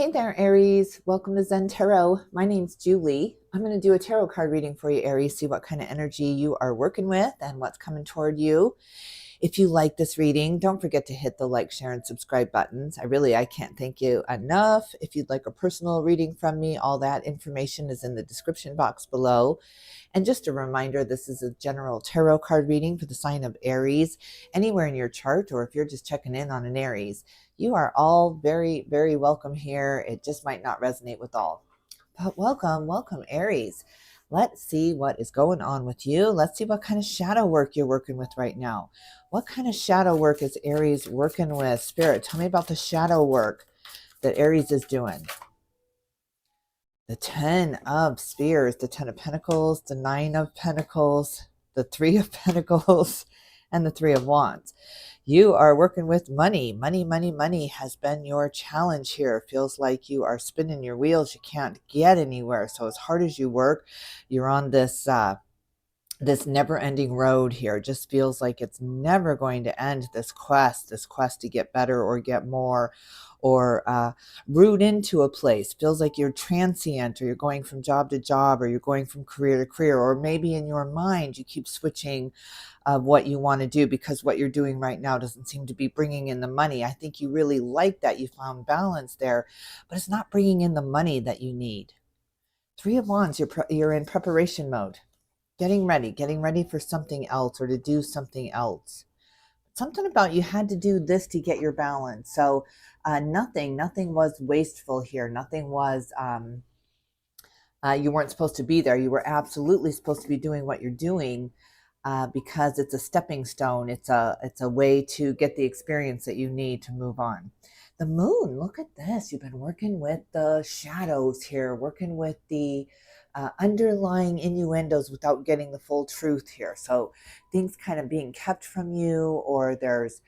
Hey there, Aries. Welcome to Zen Tarot. My name's Julie. I'm going to do a tarot card reading for you, Aries, see what kind of energy you are working with and what's coming toward you. If you like this reading, don't forget to hit the like, share, and subscribe buttons. I can't thank you enough. If you'd like a personal reading from me, all that information is in the description box below. And just a reminder, this is a general tarot card reading for the sign of Aries. Anywhere in your chart, or if you're just checking in on an Aries, you are all very, very welcome here. It just might not resonate with all. But welcome, welcome, Aries. Let's see what is going on with you. Let's see what kind of shadow work you're working with right now. What kind of shadow work is Aries working with? Spirit, tell me about the shadow work that Aries is doing. The 10 of Spears, the 10 of Pentacles, the 9 of Pentacles, the 3 of Pentacles, and the 3 of Wands. You are working with money. Money has been your challenge here. It feels like you are spinning your wheels. You can't get anywhere. So as hard as you work, you're on this this never-ending road here. It just feels like it's never going to end, this quest to get better or get more, or root into a place. Feels like you're transient, or you're going from job to job, or you're going from career to career, or maybe in your mind you keep switching what you want to do because what you're doing right now doesn't seem to be bringing in the money. I think you really like that. You found balance there, but it's not bringing in the money that you need. 3 of Wands, you're in preparation mode. Getting ready for something else, or to do something else. Something about you had to do this to get your balance. So nothing was wasteful here. Nothing was, you weren't supposed to be there. You were absolutely supposed to be doing what you're doing because it's a stepping stone. It's a way to get the experience that you need to move on. The moon, look at this. You've been working with the shadows here, working with the underlying innuendos without getting the full truth here. So things kind of being kept from you, or there's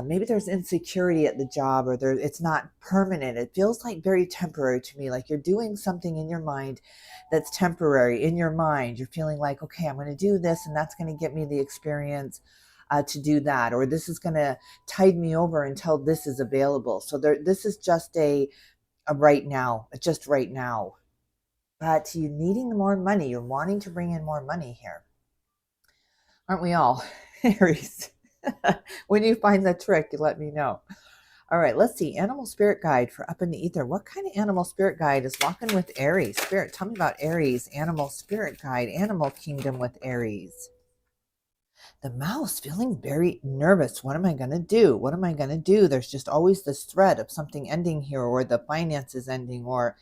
maybe there's insecurity at the job, or it's not permanent. It feels like very temporary to me, like you're doing something in your mind that's temporary. In your mind, you're feeling like, okay, I'm going to do this, and that's going to get me the experience to do that, or this is going to tide me over until this is available. So this is just a right now, just right now. But you're needing more money. You're wanting to bring in more money here. Aren't we all, Aries? When you find the trick, you let me know. All right, let's see. Animal spirit guide for up in the ether. What kind of animal spirit guide is walking with Aries? Spirit, tell me about Aries. Animal spirit guide, animal kingdom with Aries. The mouse feeling very nervous. What am I going to do? What am I going to do? There's just always this threat of something ending here, or the finances ending, or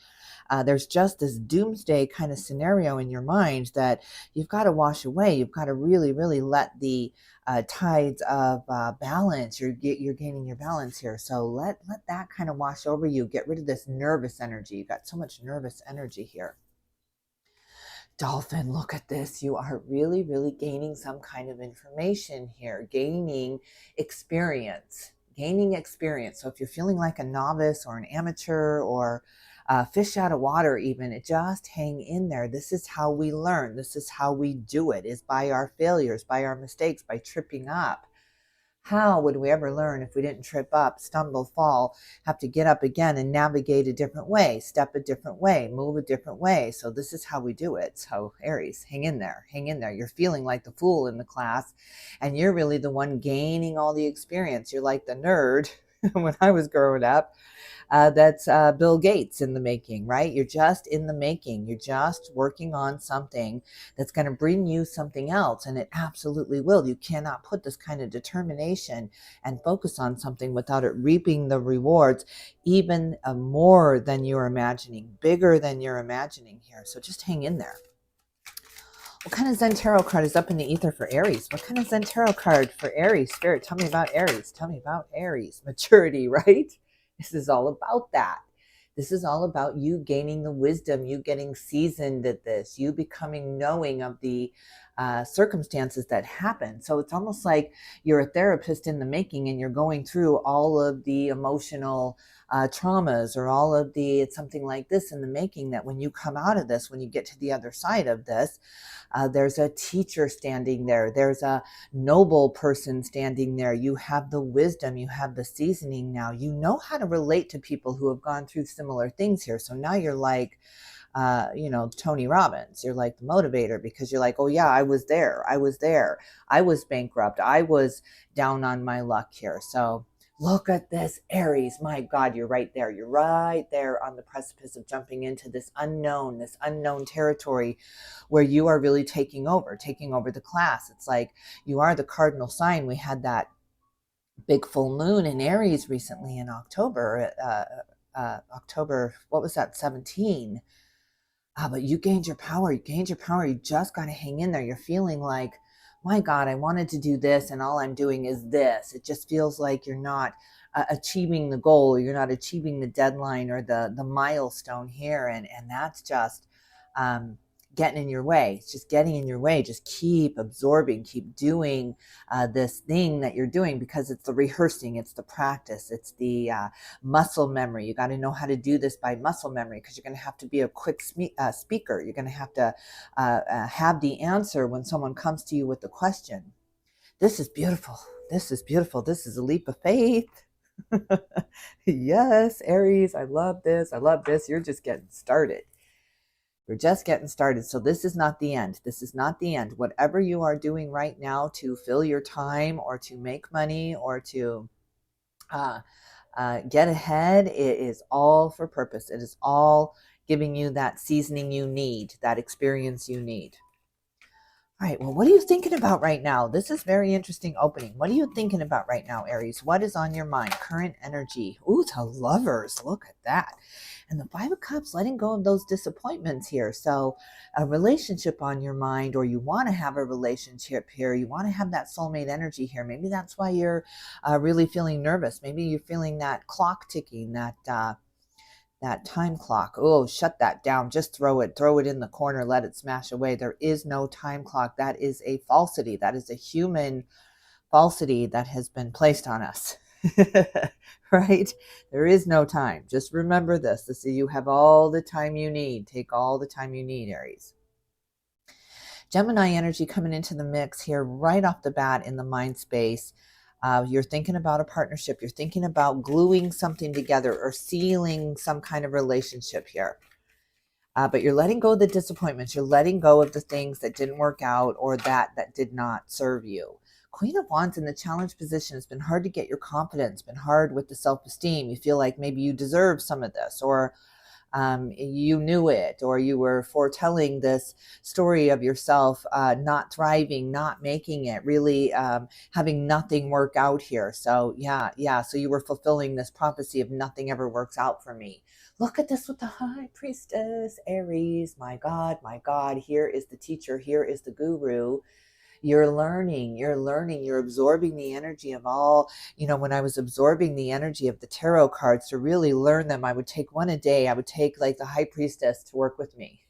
there's just this doomsday kind of scenario in your mind that you've got to wash away. You've got to really, really let the tides of balance. You're gaining your balance here. So let that kind of wash over you. Get rid of this nervous energy. You've got so much nervous energy here. Dolphin, look at this. You are really, really gaining some kind of information here, gaining experience. So if you're feeling like a novice or an amateur, or fish out of water even, just hang in there. This is how we learn. This is how we do it, is by our failures, by our mistakes, by tripping up. How would we ever learn if we didn't trip up, stumble, fall, have to get up again and navigate a different way, step a different way, move a different way? So this is how we do it. So Aries, hang in there, hang in there. You're feeling like the fool in the class, and you're really the one gaining all the experience. You're like the nerd when I was growing up. That's Bill Gates in the making, right? You're just in the making. You're just working on something that's going to bring you something else, and it absolutely will. You cannot put this kind of determination and focus on something without it reaping the rewards, even more than you're imagining, bigger than you're imagining here. So just hang in there. What kind of Zen Tarot card is up in the ether for Aries? What kind of Zen Tarot card for Aries? Spirit, tell me about Aries. Tell me about Aries. Maturity, right? This is all about that. This is all about you gaining the wisdom, you getting seasoned at this, you becoming knowing of the circumstances that happen. So it's almost like you're a therapist in the making, and you're going through all of the emotional traumas or all of the, it's something like this in the making, that when you come out of this, when you get to the other side of this, there's a teacher standing there. There's a noble person standing there. You have the wisdom, you have the seasoning now. You know how to relate to people who have gone through similar things here. So now you're like, Tony Robbins, you're like the motivator, because you're like, oh yeah, I was there. I was bankrupt. I was down on my luck here. So look at this, Aries. My God, you're right there. You're right there on the precipice of jumping into this unknown territory where you are really taking over the class. It's like you are the cardinal sign. We had that big full moon in Aries recently in October, what was that, 17? But you gained your power. You just got to hang in there. You're feeling like, my God, I wanted to do this and all I'm doing is this. It just feels like you're not achieving the goal, or you're not achieving the deadline or the milestone here. And that's just getting in your way. It's just getting in your way. Just keep absorbing, keep doing this thing that you're doing, because it's the rehearsing, it's the practice, it's the muscle memory. You got to know how to do this by muscle memory, because you're going to have to be a quick speaker. You're going to have to have the answer when someone comes to you with the question. This is beautiful. This is beautiful. This is a leap of faith. Yes, Aries, I love this. I love this. You're just getting started. We're just getting started. So this is not the end. This is not the end. Whatever you are doing right now to fill your time or to make money or to get ahead, it is all for purpose. It is all giving you that seasoning you need, that experience you need. All right, well, what are you thinking about right now? This is very interesting opening. What are you thinking about right now, Aries? What is on your mind? Current energy. Ooh, the Lovers. Look at that. And the Five of Cups, letting go of those disappointments here. So a relationship on your mind, or you want to have a relationship here. You want to have that soulmate energy here. Maybe that's why you're really feeling nervous. Maybe you're feeling that clock ticking, that time clock. Oh, shut that down. Just throw it in the corner. Let it smash away. There is no time clock. That is a falsity. That is a human falsity that has been placed on us. Right? There is no time. Just remember this. You have all the time you need. Take all the time you need, Aries. Gemini energy coming into the mix here right off the bat in the mind space. You're thinking about a partnership. You're thinking about gluing something together or sealing some kind of relationship here. But you're letting go of the disappointments. You're letting go of the things that didn't work out or that did not serve you. Queen of Wands in the challenge position. It's been hard to get your confidence. It's been hard with the self-esteem. You feel like maybe you deserve some of this, or you knew it, or you were foretelling this story of yourself not thriving, not making it, really having nothing work out here. So yeah. So you were fulfilling this prophecy of nothing ever works out for me. Look at this with the High Priestess, Aries. My God. Here is the teacher. Here is the guru. You're learning, you're absorbing the energy of all, when I was absorbing the energy of the tarot cards to really learn them, I would take one a day. I would take like the High Priestess to work with me.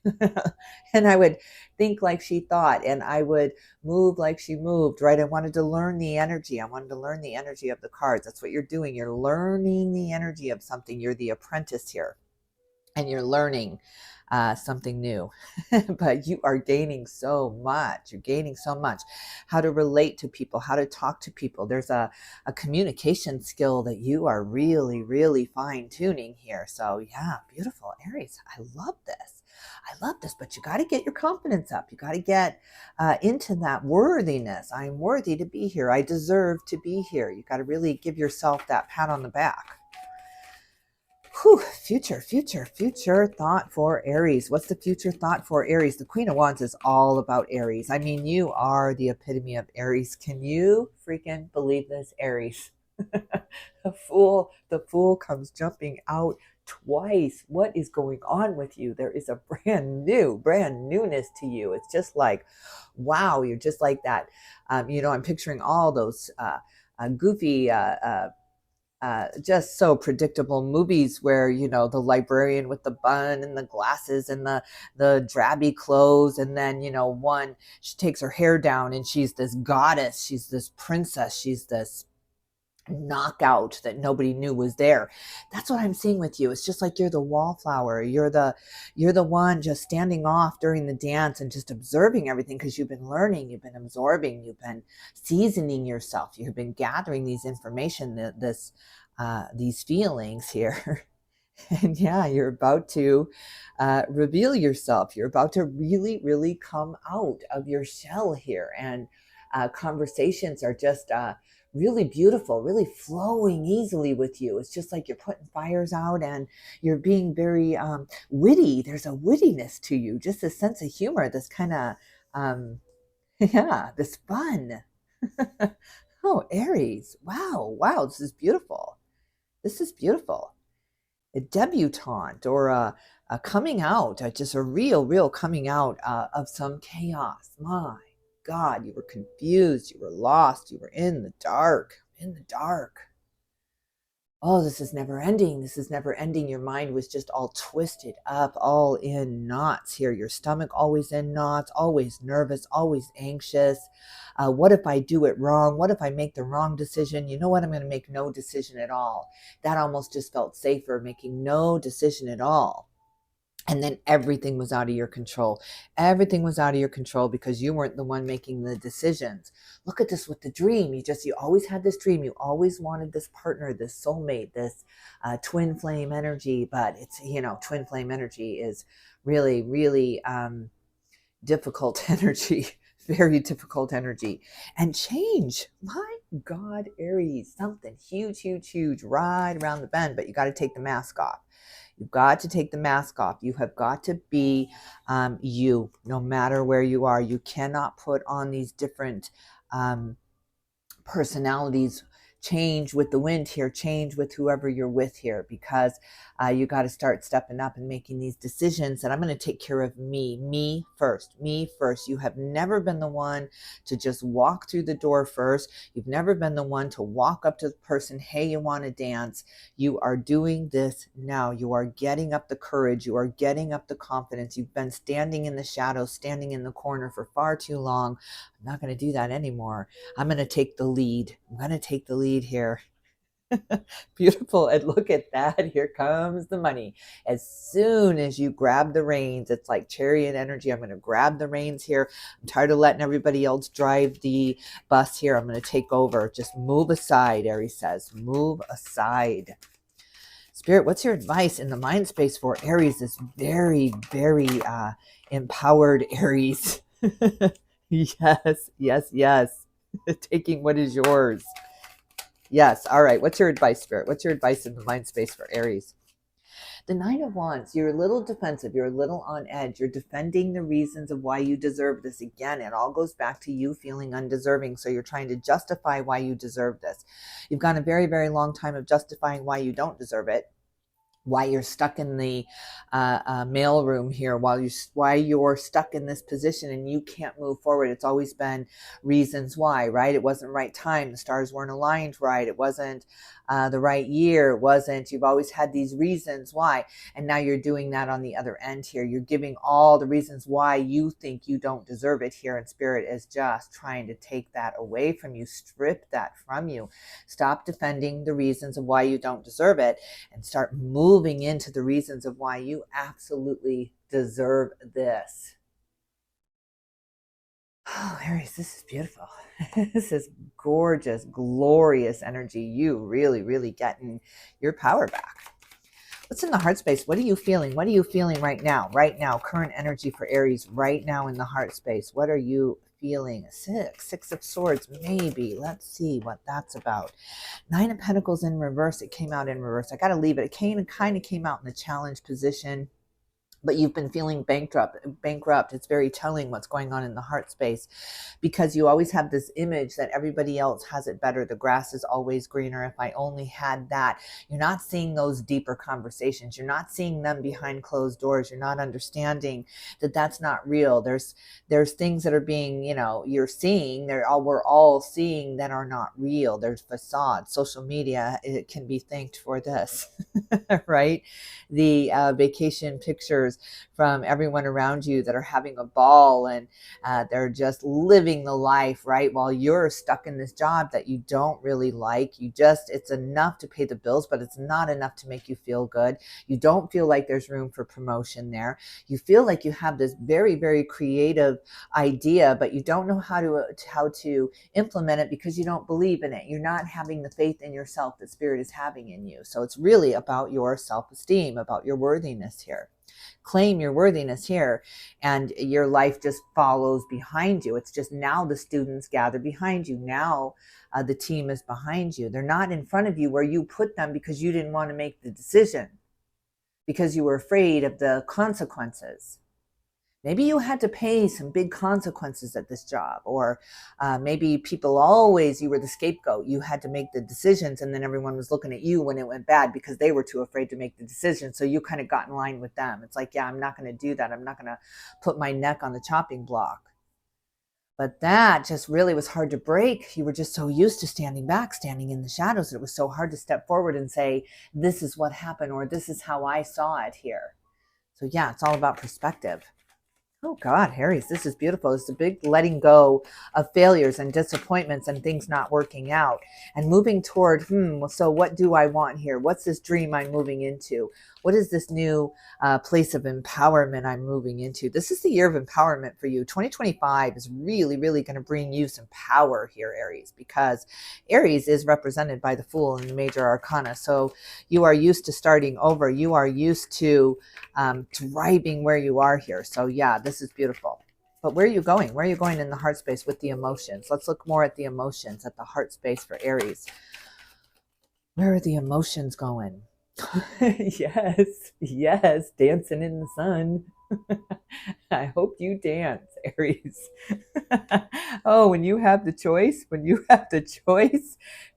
And I would think like she thought, and I would move like she moved, right? I wanted to learn the energy. I wanted to learn the energy of the cards. That's what you're doing. You're learning the energy of something. You're the apprentice here, and you're learning something new. But you are gaining so much. You're gaining so much. How to relate to people, how to talk to people. There's a communication skill that you are really, really fine-tuning here. So yeah, beautiful, Aries. I love this. But you got to get your confidence up. You got to get into that worthiness. I'm worthy to be here. I deserve to be here. You got to really give yourself that pat on the back. Whew, future thought for Aries. What's the future thought for Aries? The Queen of Wands is all about Aries. I mean, you are the epitome of Aries. Can you freaking believe this, Aries? The fool comes jumping out twice. What is going on with you? There is a brand newness to you. It's just like, wow, you're just like that. I'm picturing all those goofy, just so predictable movies where, the librarian with the bun and the glasses and the drabby clothes. And then, she takes her hair down and she's this goddess. She's this princess. She's this knockout that nobody knew was there. That's what I'm seeing with you. It's just like you're the wallflower. You're the one just standing off during the dance and just observing everything, because you've been learning, you've been absorbing, you've been seasoning yourself, you've been gathering these information, these feelings here. And yeah, you're about to reveal yourself. You're about to really, really come out of your shell here. And conversations are just really beautiful, really flowing easily with you. It's just like you're putting fires out, and you're being very witty. There's a wittiness to you, just a sense of humor, this kind of, yeah, this fun. Oh, Aries. Wow. Wow. This is beautiful. This is beautiful. A debutante, or a coming out, just a real coming out of some chaos. My God, you were confused, you were lost, you were in the dark, Oh, this is never ending. This is never ending. Your mind was just all twisted up, all in knots here. Your stomach always in knots, always nervous, always anxious. What if I do it wrong? What if I make the wrong decision? You know what? I'm going to make no decision at all. That almost just felt safer, making no decision at all. And then everything was out of your control. Everything was out of your control because you weren't the one making the decisions. Look at this with the dream. You always had this dream. You always wanted this partner, this soulmate, this twin flame energy. But it's, twin flame energy is really, really difficult energy. Very difficult energy. And change. My God, Aries, something huge right around the bend. But you got to take the mask off. You've got to take the mask off. You have got to be you, no matter where you are. You cannot put on these different personalities. Change with the wind here, change with whoever you're with here, because you got to start stepping up and making these decisions. And I'm going to take care of me first. You have never been the one to just walk through the door first. You've never been the one to walk up to the person, hey, you want to dance? You are doing this now. You are getting up the courage. You are getting up the confidence. You've been standing in the shadows, standing in the corner for far too long. I'm not going to do that anymore. I'm going to take the lead. I'm going to take the lead here. Beautiful. And look at that. Here comes the money. As soon as you grab the reins, it's like chariot energy. I'm going to grab the reins here. I'm tired of letting everybody else drive the bus here. I'm going to take over. Just move aside, Aries says. Move aside. Spirit, what's your advice in the mind space for Aries? This very, very empowered Aries. Yes. Taking what is yours. Yes. All right. What's your advice, Spirit? What's your advice in the mind space for Aries? The Nine of Wands. You're a little defensive. You're a little on edge. You're defending the reasons of why you deserve this. Again, it all goes back to you feeling undeserving. So you're trying to justify why you deserve this. You've gone a very, very long time of justifying why you don't deserve it. Why you're stuck in the mail room here, why you're stuck in this position and you can't move forward. It's always been reasons why, right? It wasn't right time. The stars weren't aligned right. It wasn't the right year. You've always had these reasons why. And now you're doing that on the other end here. You're giving all the reasons why you think you don't deserve it here. And Spirit is just trying to take that away from you, strip that from you. Stop defending the reasons of why you don't deserve it and start moving into the reasons of why you absolutely deserve this. Oh, Aries, this is beautiful. This is gorgeous, glorious energy. You really, really getting your power back. What's in the heart space? What are you feeling? What are you feeling right now? Right now, current energy for Aries right now in the heart space. What are you feeling? Six of Swords, maybe. Let's see what that's about. Nine of Pentacles in reverse. It came out in reverse. I got to leave it. It kind of came out in the challenge position. But you've been feeling bankrupt. It's very telling what's going on in the heart space, because you always have this image that everybody else has it better. The grass is always greener. If I only had that. You're not seeing those deeper conversations. You're not seeing them behind closed doors. You're not understanding that that's not real. There's things that are being, you're seeing, we're all seeing that are not real. There's facades. Social media, it can be thanked for this, right? The vacation pictures pictures from everyone around you that are having a ball, and they're just living the life, right? While you're stuck in this job that you don't really like. It's enough to pay the bills, but it's not enough to make you feel good. You don't feel like there's room for promotion there. You feel like you have this very, very creative idea, but you don't know how to implement it because you don't believe in it. You're not having the faith in yourself that Spirit is having in you. So it's really about your self-esteem, about your worthiness here. Claim your worthiness here, and your life just follows behind you. It's just now the students gather behind you. Now the team is behind you. They're not in front of you where you put them because you didn't want to make the decision, because you were afraid of the consequences. Maybe you had to pay some big consequences at this job, or maybe you were the scapegoat. You had to make the decisions, and then everyone was looking at you when it went bad because they were too afraid to make the decision. So you kind of got in line with them. It's like, yeah, I'm not going to do that. I'm not going to put my neck on the chopping block. But that just really was hard to break. You were just so used to standing back, standing in the shadows, that it was so hard to step forward and say, this is what happened, or this is how I saw it here. So yeah, it's all about perspective. Oh God, Aries, this is beautiful. It's a big letting go of failures and disappointments and things not working out, and moving toward, so what do I want here? What's this dream I'm moving into? What is this new place of empowerment I'm moving into? This is the year of empowerment for you. 2025 is really, really going to bring you some power here, Aries, because Aries is represented by the Fool in the major arcana. So you are used to starting over. You are used to thriving where you are here. So yeah, this is beautiful. But where are you going? Where are you going in the heart space with the emotions? Let's look more at the emotions, at the heart space for Aries. Where are the emotions going? Yes, dancing in the sun. I hope you dance, Aries. Oh, when you have the choice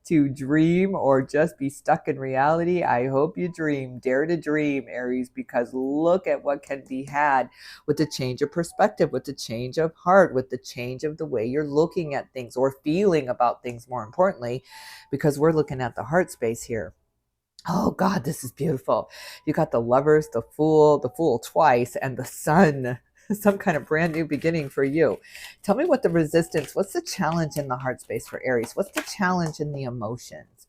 to dream or just be stuck in reality, I hope you dream. Dare to dream, Aries, because look at what can be had with the change of perspective, with the change of heart, with the change of the way you're looking at things or feeling about things, more importantly, because we're looking at the heart space here. Oh God, this is beautiful. You got the Lovers, the Fool twice, and the Sun. Some kind of brand new beginning for you. Tell me what's the challenge in the heart space for Aries? What's the challenge in the emotions?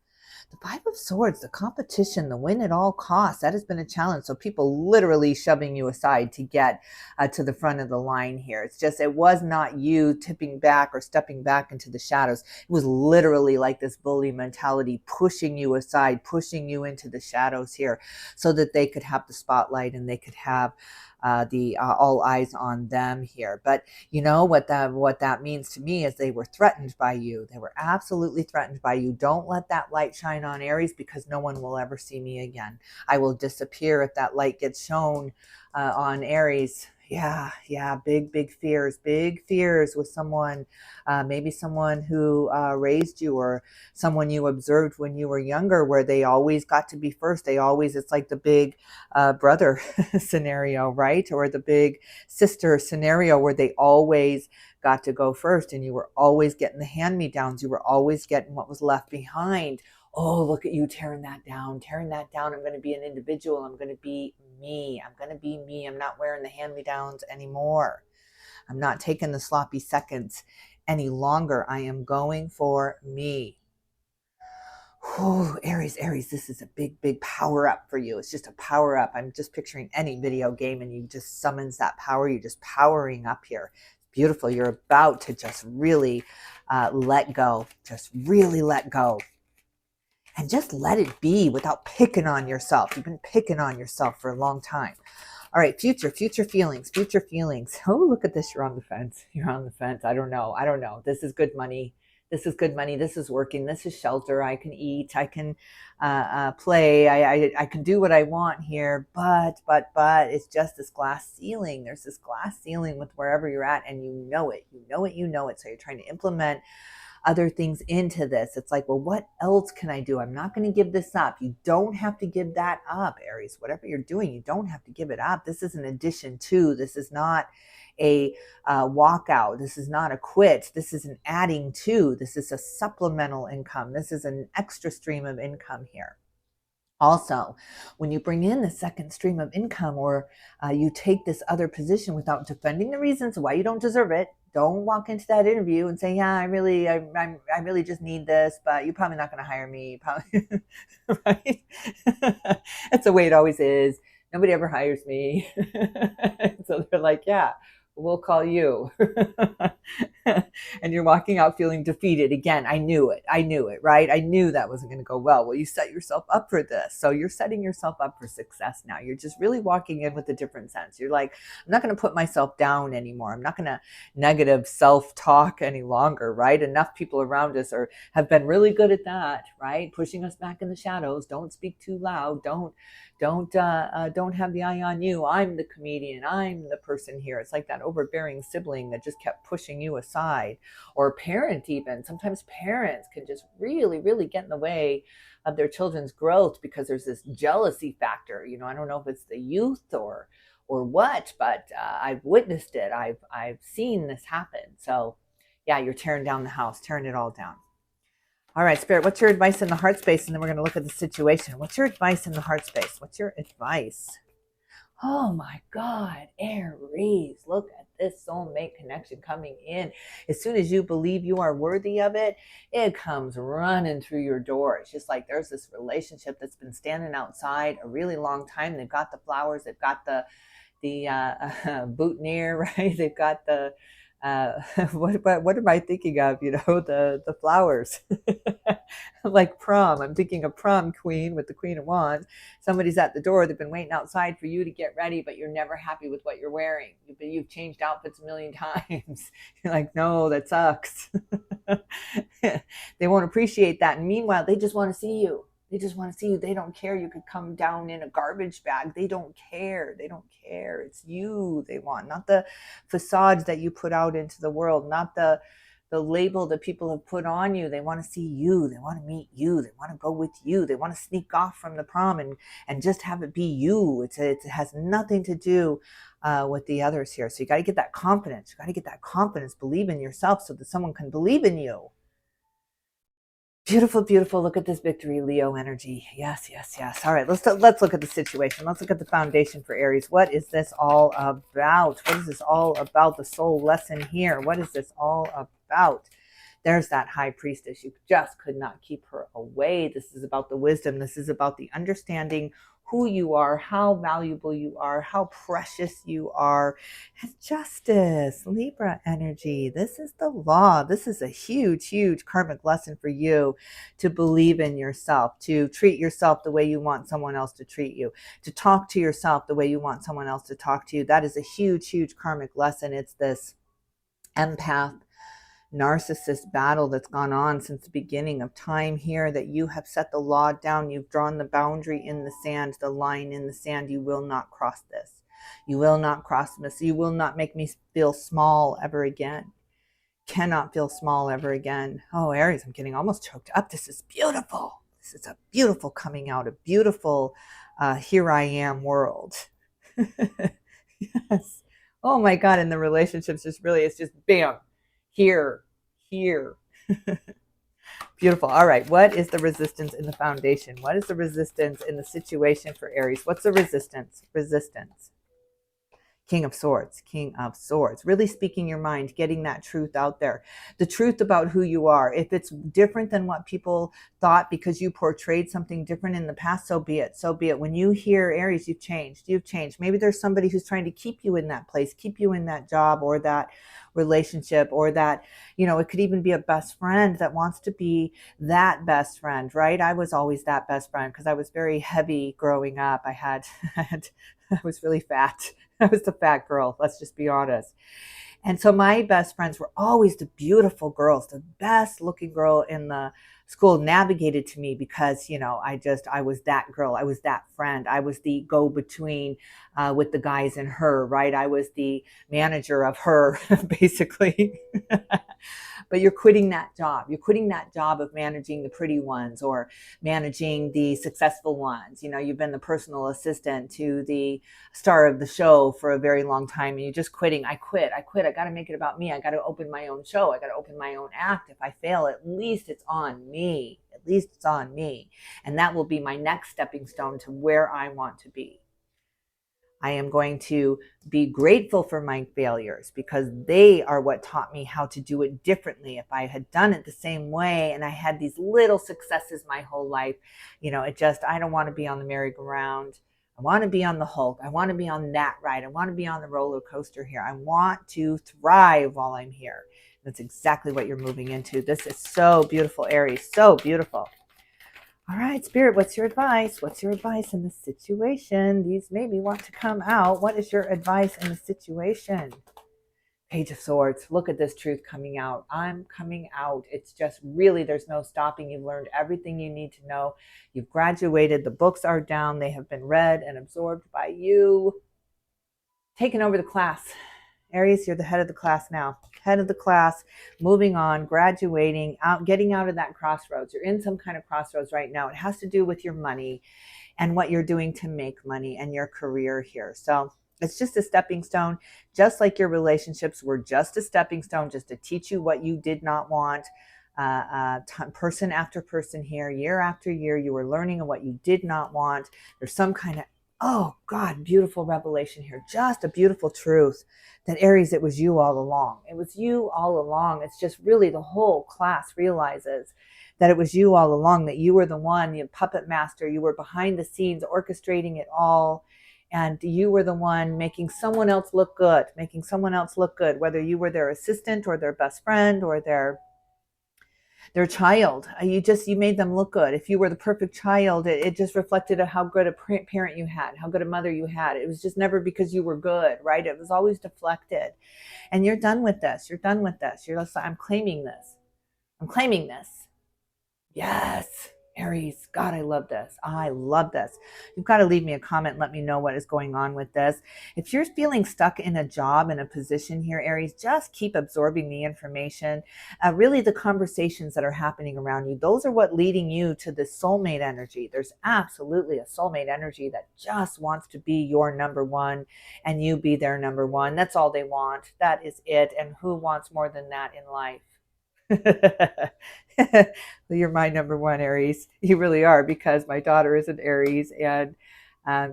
The Five of Swords, the competition, the win at all costs, that has been a challenge. So people literally shoving you aside to get to the front of the line here. It was not you tipping back or stepping back into the shadows. It was literally like this bully mentality, pushing you aside, pushing you into the shadows here so that they could have the spotlight and they could have all eyes on them here. But you know what that means to me is they were threatened by you. They were absolutely threatened by you. Don't let that light shine on Aries, because no one will ever see me again. I will disappear if that light gets shown on Aries. Yeah, big fears with someone, maybe someone who raised you, or someone you observed when you were younger, where they always got to be first. It's like the big brother scenario, right? Or the big sister scenario, where they always got to go first, and you were always getting the hand-me-downs. You were always getting what was left behind. Oh, look at you tearing that down. I'm going to be an individual. I'm going to be me. I'm not wearing the hand-me-downs anymore. I'm not taking the sloppy seconds any longer. I am going for me. Oh, Aries, this is a big power up for you. It's just a power up. I'm just picturing any video game, and you just summons that power. You're just powering up here. Beautiful. You're about to just really let go. Just really let go. And just let it be without picking on yourself. You've been picking on yourself for a long time. All right, future feelings. Oh, look at this. You're on the fence. I don't know. This is good money. This is working. This is shelter. I can eat. I can play. I can do what I want here. But it's just this glass ceiling. There's this glass ceiling with wherever you're at, and you know it. So you're trying to implement other things into this. It's like, well, what else can I do? I'm not going to give this up. You don't have to give that up, Aries. Whatever you're doing, you don't have to give it up. This is an addition to. This is not a walkout. This is not a quit. This is an adding to. This is a supplemental income. This is an extra stream of income here. Also, when you bring in the second stream of income, or you take this other position without defending the reasons why you don't deserve it, don't walk into that interview and say, "Yeah, I really just need this, but you're probably not going to hire me." Probably, right? That's the way it always is. Nobody ever hires me, so they're like, "Yeah, we'll call you." And you're walking out feeling defeated again. I knew it, right? I knew that wasn't going to go well. Well, you set yourself up for this, so you're setting yourself up for success now. You're just really walking in with a different sense. You're like, I'm not going to put myself down anymore. I'm not going to negative self-talk any longer, right? Enough people around us have been really good at that, right? Pushing us back in the shadows. Don't speak too loud. Don't have the eye on you. I'm the comedian. I'm the person here. It's like that overbearing sibling that just kept pushing you aside, or a parent even. Sometimes parents can just really, really get in the way of their children's growth because there's this jealousy factor. I don't know if it's the youth or what, but I've witnessed it. I've seen this happen. So yeah, you're tearing down the house, tearing it all down. All right, Spirit, what's your advice in the heart space? And then we're going to look at the situation. What's your advice in the heart space? What's your advice? Oh my God, Aries, look at this soulmate connection coming in. As soon as you believe you are worthy of it, it comes running through your door. It's just like there's this relationship that's been standing outside a really long time. They've got the flowers, they've got the boutonniere, right? They've got the what am I thinking of? The flowers, like prom. I'm thinking of prom queen with the Queen of Wands. Somebody's at the door. They've been waiting outside for you to get ready, but you're never happy with what you're wearing. You've changed outfits a million times. You're like, no, that sucks. They won't appreciate that. And meanwhile, they just want to see you. They just want to see you. They don't care. You could come down in a garbage bag. They don't care. They don't care. It's you they want, not the facades that you put out into the world, not the label that people have put on you. They want to see you. They want to meet you. They want to go with you. They want to sneak off from the prom and just have it be you. It has nothing to do with the others here. So you got to get that confidence. You got to get that confidence. Believe in yourself so that someone can believe in you. Beautiful, beautiful. Look at this victory, Leo energy. Yes, yes, yes. All right, let's look at the situation. Let's look at the foundation for Aries. What is this all about? What is this all about? The soul lesson here. What is this all about? There's that high priestess. You just could not keep her away. This is about the wisdom. This is about the understanding who you are, how valuable you are, how precious you are. And justice, Libra energy. This is the law. This is a huge, huge karmic lesson for you to believe in yourself, to treat yourself the way you want someone else to treat you, to talk to yourself the way you want someone else to talk to you. That is a huge, huge karmic lesson. It's this empath narcissist battle that's gone on since the beginning of time here, that you have set the law down. You've drawn the boundary in the sand, the line in the sand. You will not cross this. You will not cross this. You will not make me feel small ever again. Cannot feel small ever again. Oh, Aries, I'm getting almost choked up. This is beautiful. This is a beautiful coming out, a beautiful here I am world. Yes. Oh my God. And the relationships just really, it's just bam. Here. Beautiful. All right. What is the resistance in the foundation? What is the resistance in the situation for Aries? What's the resistance? Resistance. King of Swords, King of Swords. Really speaking your mind, getting that truth out there. The truth about who you are. If it's different than what people thought because you portrayed something different in the past, so be it. So be it. When you hear Aries, you've changed. You've changed. Maybe there's somebody who's trying to keep you in that place, keep you in that job or that relationship, or that, it could even be a best friend that wants to be that best friend, right? I was always that best friend because I was very heavy growing up. I was really fat. I was the fat girl. Let's just be honest. And so my best friends were always the beautiful girls, the best looking girl in the school, navigated to me because, I was that girl. I was that friend. I was the go-between with the guys and her, right? I was the manager of her, basically. But you're quitting that job. You're quitting that job of managing the pretty ones or managing the successful ones. You've been the personal assistant to the star of the show for a very long time, and you're just quitting. I quit. I got to make it about me. I got to open my own show. I got to open my own act. If I fail, at least it's on me. At At least it's on me. And that will be my next stepping stone to where I want to be. I am going to be grateful for my failures because they are what taught me how to do it differently. If I had done it the same way and I had these little successes my whole life, I don't want to be on the merry-go-round. I want to be on the Hulk. I want to be on that ride. I want to be on the roller coaster here. I want to thrive while I'm here. That's exactly what you're moving into. This is so beautiful, Aries. So beautiful. All right, Spirit, what's your advice? What's your advice in this situation? These maybe want to come out. What is your advice in the situation? Page of Swords. Look at this truth coming out. I'm coming out. It's just really, there's no stopping. You've learned everything you need to know. You've graduated. The books are down. They have been read and absorbed by you. Taking over the class. Aries, you're the head of the class now. Head of the class, moving on, graduating, out, getting out of that crossroads. You're in some kind of crossroads right now. It has to do with your money and what you're doing to make money and your career here. So it's just a stepping stone, just like your relationships were just a stepping stone, just to teach you what you did not want. Person after person here, year after year, you were learning what you did not want. There's some kind of, oh God, beautiful revelation here. Just a beautiful truth that Aries, it was you all along. It was you all along. It's just really the whole class realizes that it was you all along, that you were the one, the puppet master. You were behind the scenes orchestrating it all. And you were the one making someone else look good, whether you were their assistant or their best friend or their child. You made them look good. If you were the perfect child, it just reflected how good a parent you had, how good a mother you had. It was just never because you were good, right? It was always deflected. And you're done with this. You're done with this. You're just like, I'm claiming this. I'm claiming this. Yes. Aries, God, I love this. I love this. You've got to leave me a comment. Let me know what is going on with this. If you're feeling stuck in a job, in a position here, Aries, just keep absorbing the information. Really the conversations that are happening around you, those are what leading you to this soulmate energy. There's absolutely a soulmate energy that just wants to be your number one and you be their number one. That's all they want. That is it. And who wants more than that in life? You're my number one, Aries. You really are, because my daughter is an Aries. And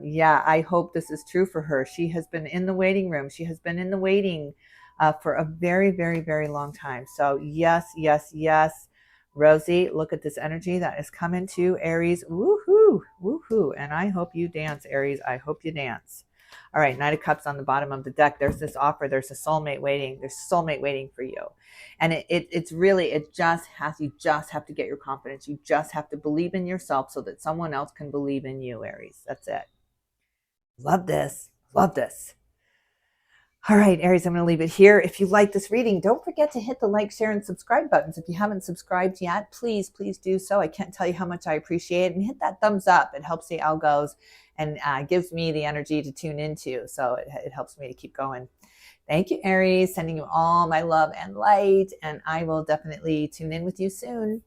yeah, I hope this is true for her. She has been in the waiting room. She has been in the waiting for a very, very, very long time. So yes, yes, yes. Rosie, look at this energy that is coming to Aries. Woohoo, woohoo. And I hope you dance, Aries. I hope you dance. All right, Knight of Cups on the bottom of the deck. There's this offer. There's a soulmate waiting. There's a soulmate waiting for you. And you just have to get your confidence. You just have to believe in yourself so that someone else can believe in you, Aries. That's it. Love this. Love this. All right, Aries, I'm going to leave it here. If you like this reading, don't forget to hit the like, share, and subscribe buttons. If you haven't subscribed yet, please, please do so. I can't tell you how much I appreciate it. And hit that thumbs up. It helps the algos and gives me the energy to tune into. So it helps me to keep going. Thank you, Aries. Sending you all my love and light. And I will definitely tune in with you soon.